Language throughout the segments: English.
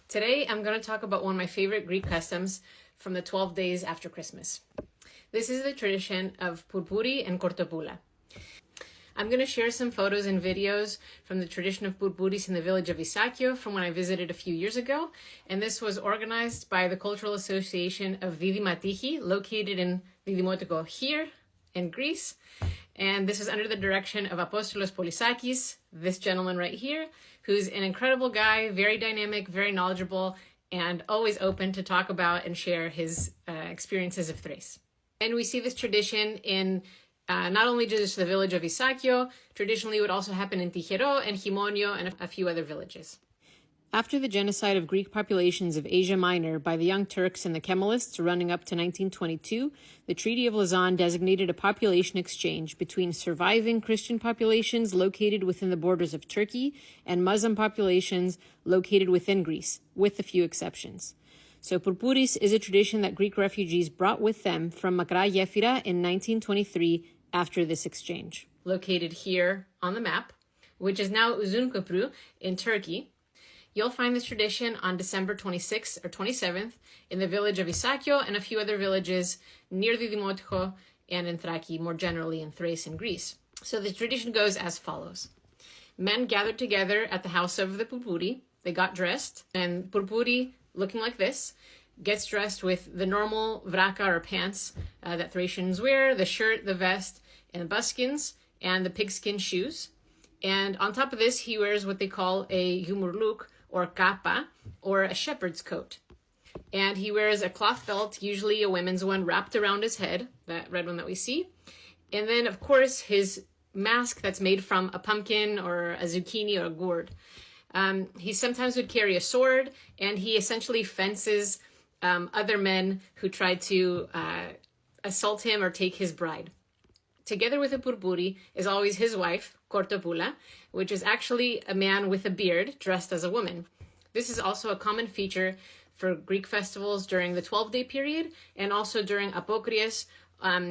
Today, I'm going to talk about one of my favorite Greek customs from the 12 days after Christmas. This is the tradition of Pourpouris and Kortopoula. I'm going to share some photos and videos from the tradition of Pourpouris in the village of Isaakio from when I visited a few years ago. And this was organized by the Cultural Association of Didymatiki, located in Didymotiko here in Greece. And this is under the direction of Apostolos Polisakis, this gentleman right here, who's an incredible guy, very dynamic, very knowledgeable, and always open to talk about and share his experiences of Thrace. And we see this tradition in not only just the village of Isaakio, traditionally it would also happen in Tijero and Himonio and a few other villages. After the genocide of Greek populations of Asia Minor by the Young Turks and the Kemalists running up to 1922, the Treaty of Lausanne designated a population exchange between surviving Christian populations located within the borders of Turkey and Muslim populations located within Greece, with a few exceptions. So Pourpouris is a tradition that Greek refugees brought with them from Makra Yefira in 1923 after this exchange. Located here on the map, which is now Uzunköprü in Turkey. You'll find this tradition on December 26th or 27th in the village of Isaakio and a few other villages near Didymotiko and in Thrace, more generally in Thrace and Greece. So the tradition goes as follows. Men gathered together at the house of the Pourpouri. They got dressed, and Pourpouri, looking like this, gets dressed with the normal vraka or pants that Thracians wear, the shirt, the vest, and the buskins, and the pigskin shoes. And on top of this, he wears what they call a yumurluk, or kapa, or a shepherd's coat. And he wears a cloth belt, usually a women's one, wrapped around his head, that red one that we see. And then, of course, his mask that's made from a pumpkin or a zucchini or a gourd. He sometimes would carry a sword, and he essentially fences other men who try to assault him or take his bride. Together with a Pourpouri is always his wife, Kortopoula, which is actually a man with a beard dressed as a woman. This is also a common feature for Greek festivals during the 12-day period and also during Apokrias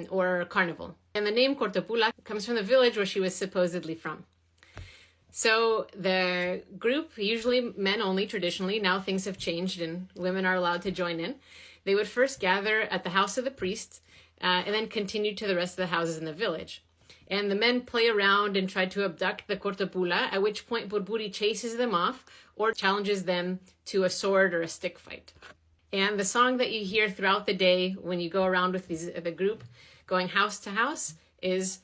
or Carnival. And the name Kortopoula comes from the village where she was supposedly from. So the group, usually men only traditionally, now things have changed and women are allowed to join in. They would first gather at the house of the priest and then continue to the rest of the houses in the village. And the men play around and try to abduct the Kortopoula, at which point Pourpouri chases them off or challenges them to a sword or a stick fight. And the song that you hear throughout the day when you go around with the group going house to house is